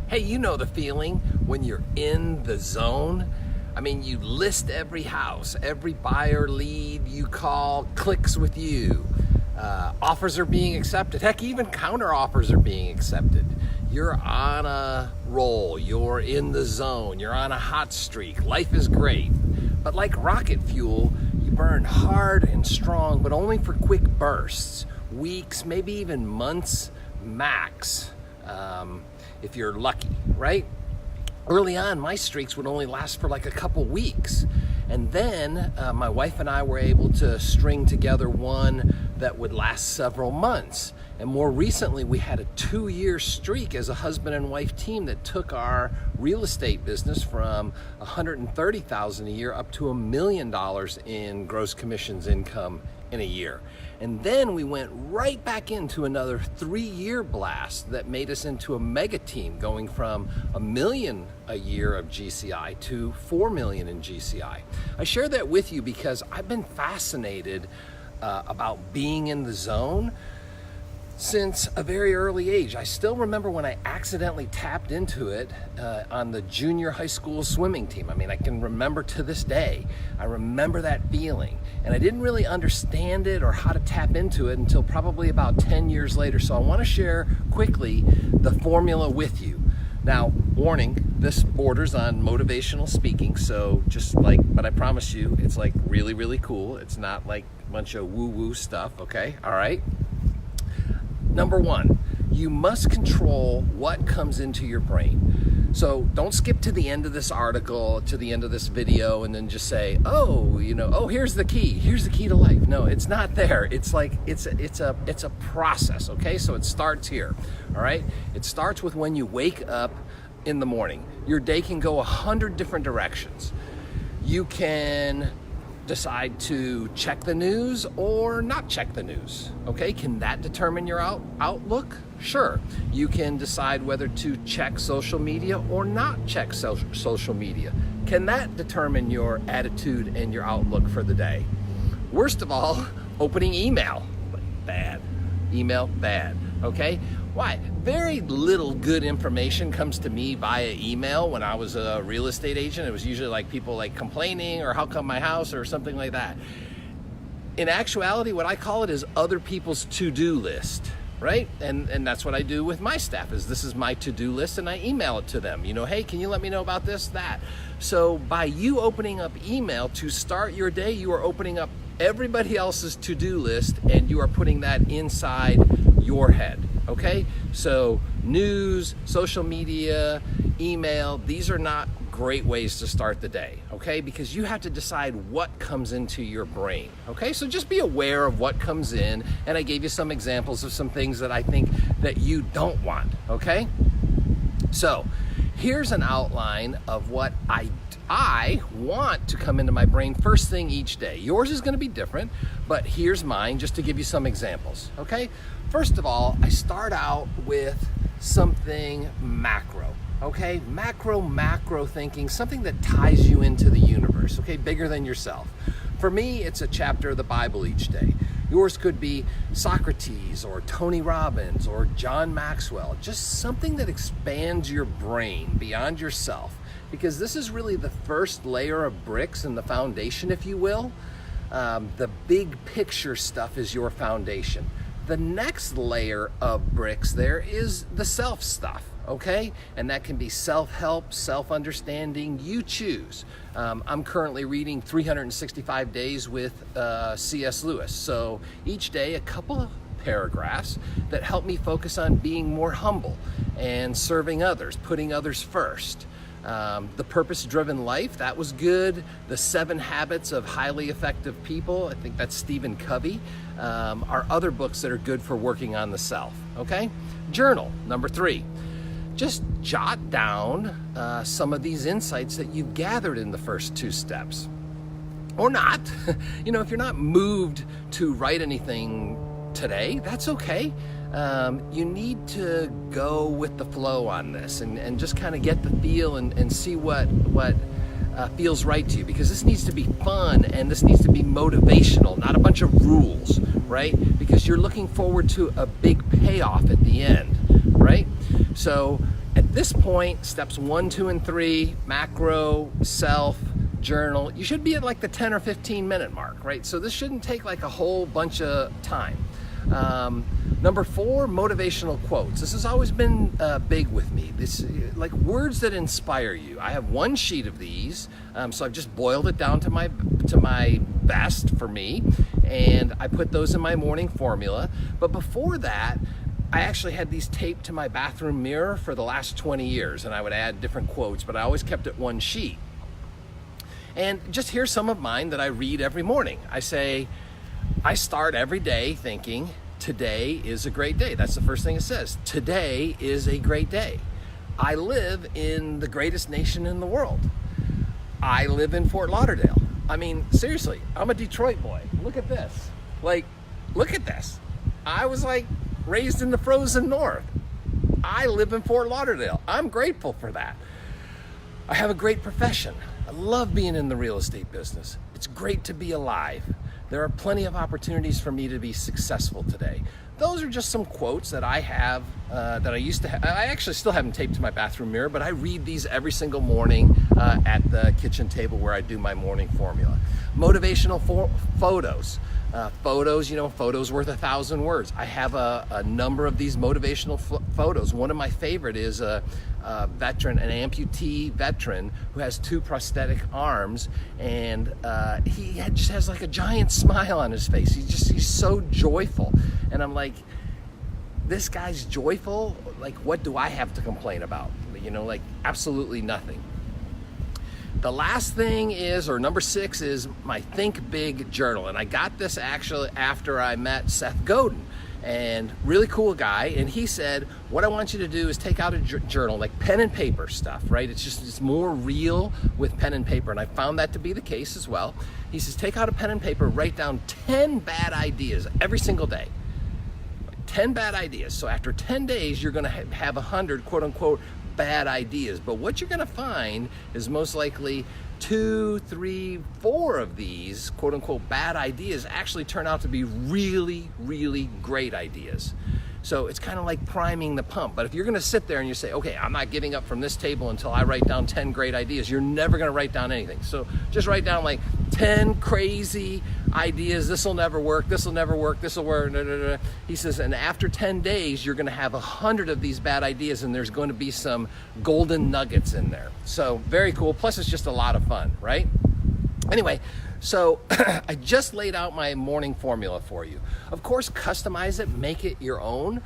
Hey, you know the feeling when you're in the zone? I mean, you list every house, every buyer lead you call clicks with you. Offers are being accepted. Heck, even counter offers are being accepted. You're on a roll. You're in the zone. You're on a hot streak. Life is great. But like rocket fuel, you burn hard and strong, but only for quick bursts. Weeks, maybe even months max, if you're lucky, right? Early on, my streaks would only last for like a couple weeks. And then my wife and I were able to string together one that would last several months. And more recently, we had a 2-year streak as a husband and wife team that took our real estate business from $130,000 a year up to $1 million in gross commissions income in a year. And then we went right back into another 3-year blast that made us into a mega team, going from $1 million a year of GCI to $4 million in GCI. I share that with you because I've been fascinated about being in the zone since a very early age. I still remember when I accidentally tapped into it on the junior high school swimming team. I mean, I can remember to this day. I remember that feeling. And I didn't really understand it or how to tap into it until probably about 10 years later. So I want to share quickly the formula with you. Now, warning, this borders on motivational speaking, so but I promise you, it's like really, really cool. It's not like a bunch of woo-woo stuff, okay? All right? Number one, you must control what comes into your brain. So don't skip to the end of this article, to the end of this video, and then just say, oh, here's the key. Here's the key to life. No, it's not there. It's like, it's a process, okay? So it starts here, all right? It starts with when you wake up in the morning. Your day can go 100 different directions. You can decide to check the news or not check the news, okay? Can that determine your outlook? Sure. You can decide whether to check social media or not check social media. Can that determine your attitude and your outlook for the day? Worst of all, opening email, bad. Email, bad, okay? Why? Very little good information comes to me via email. When I was a real estate agent, it was usually like people like complaining or how come my house or something like that. In actuality, what I call it is other people's to-do list, right? And that's what I do with my staff, is this is my to-do list and I email it to them. Hey, can you let me know about this, that? So by you opening up email to start your day, you are opening up everybody else's to-do list and you are putting that inside your head. Okay, so news, social media, email, these are not great ways to start the day, okay? Because you have to decide what comes into your brain, okay? So just be aware of what comes in, and I gave you some examples of some things that I think that you don't want, okay? So here's an outline of what I want to come into my brain first thing each day. Yours is going to be different, but here's mine just to give you some examples, okay? First of all, I start out with something macro, okay? Macro thinking, something that ties you into the universe, okay? Bigger than yourself. For me, it's a chapter of the Bible each day. Yours could be Socrates or Tony Robbins or John Maxwell, just something that expands your brain beyond yourself, because this is really the first layer of bricks in the foundation, if you will. The big picture stuff is your foundation. The next layer of bricks there is the self stuff, okay? And that can be self-help, self-understanding, you choose. I'm currently reading 365 Days with C.S. Lewis. So each day, a couple of paragraphs that help me focus on being more humble and serving others, putting others first. The Purpose-Driven Life, that was good. The 7 Habits of Highly Effective People, I think that's Stephen Covey, are other books that are good for working on the self, okay? Journal, number 3. Just jot down some of these insights that you've gathered in the first 2 steps. Or not. If you're not moved to write anything today, that's okay. You need to go with the flow on this and just kind of get the feel and see what feels right to you, because this needs to be fun and this needs to be motivational, not a bunch of rules, right? Because you're looking forward to a big payoff at the end, right? So at this point, steps 1, 2, and 3, macro, self, journal, you should be at like the 10 or 15 minute mark, right? So this shouldn't take like a whole bunch of time. Number 4, motivational quotes. This has always been big with me. This, like, words that inspire you. I have one sheet of these, so I've just boiled it down to my best for me, and I put those in my morning formula. But before that, I actually had these taped to my bathroom mirror for the last 20 years, and I would add different quotes, but I always kept it one sheet. And just here's some of mine that I read every morning. I start every day thinking, today is a great day. That's the first thing it says. Today is a great day. I live in the greatest nation in the world. I live in Fort Lauderdale. I mean, seriously, I'm a Detroit boy. Look at this. Like, look at this. I was like raised in the frozen north. I live in Fort Lauderdale. I'm grateful for that. I have a great profession. I love being in the real estate business. It's great to be alive. There are plenty of opportunities for me to be successful today. Those are just some quotes that I have, that I used to have. I actually still have them taped to my bathroom mirror, but I read these every single morning at the kitchen table where I do my morning formula. Motivational photos. Photos, photos worth 1,000 words. I have a number of these motivational photos. One of my favorite is a veteran, an amputee veteran who has 2 prosthetic arms, and he just has like a giant smile on his face. He's so joyful, and I'm like, this guy's joyful. Like, what do I have to complain about? Like absolutely nothing. The last thing is, or number 6 is my Think Big journal. And I got this actually after I met Seth Godin, and really cool guy. And he said, what I want you to do is take out a journal, like pen and paper stuff, right? It's more real with pen and paper. And I found that to be the case as well. He says, take out a pen and paper, write down 10 bad ideas every single day. 10 bad ideas. So after 10 days, you're gonna have 100 quote unquote bad ideas. But what you're gonna find is most likely 2, 3, 4 of these quote unquote bad ideas actually turn out to be really, really great ideas. So it's kind of like priming the pump. But if you're gonna sit there and you say, okay, I'm not giving up from this table until I write down 10 great ideas, you're never gonna write down anything. So just write down like 10 crazy ideas. This will never work, this will never work, this will work. Da, da, da. He says, and after 10 days, you're gonna have 100 of these bad ideas, and there's going to be some golden nuggets in there. So very cool. Plus it's just a lot of fun, right? Anyway, so I just laid out my morning formula for you. Of course, customize it, make it your own.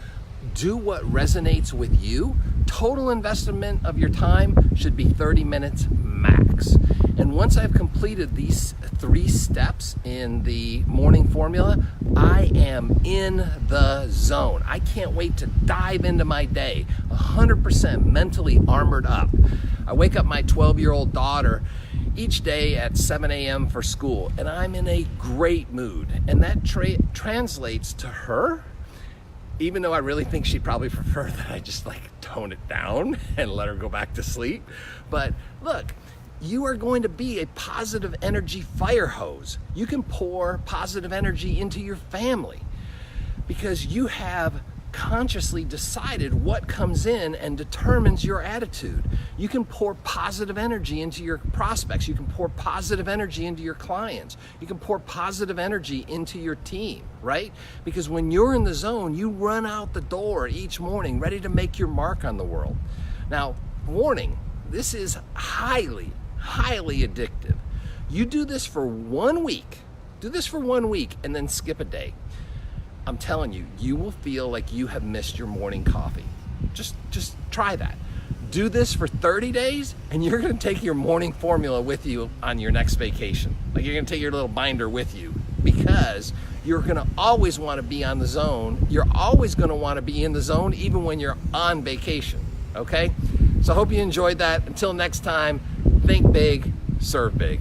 Do what resonates with you. Total investment of your time should be 30 minutes max. And once I've completed these 3 steps in the morning formula, I am in the zone. I can't wait to dive into my day, 100% mentally armored up. I wake up my 12-year-old daughter each day at 7 a.m. for school, and I'm in a great mood. And that translates to her, even though I really think she'd probably prefer that I just like tone it down and let her go back to sleep. But look, you are going to be a positive energy fire hose. You can pour positive energy into your family because you have consciously decided what comes in and determines your attitude. You can pour positive energy into your prospects. You can pour positive energy into your clients. You can pour positive energy into your team, right? Because when you're in the zone, you run out the door each morning ready to make your mark on the world. Now, warning, this is highly, highly addictive. You do this for 1 week. Do this for 1 week and then skip a day. I'm telling you, you will feel like you have missed your morning coffee. Just try that. Do this for 30 days and you're gonna take your morning formula with you on your next vacation. Like, you're gonna take your little binder with you, because you're gonna always wanna be on the zone. You're always gonna wanna be in the zone even when you're on vacation, okay? So I hope you enjoyed that. Until next time, think big, serve big.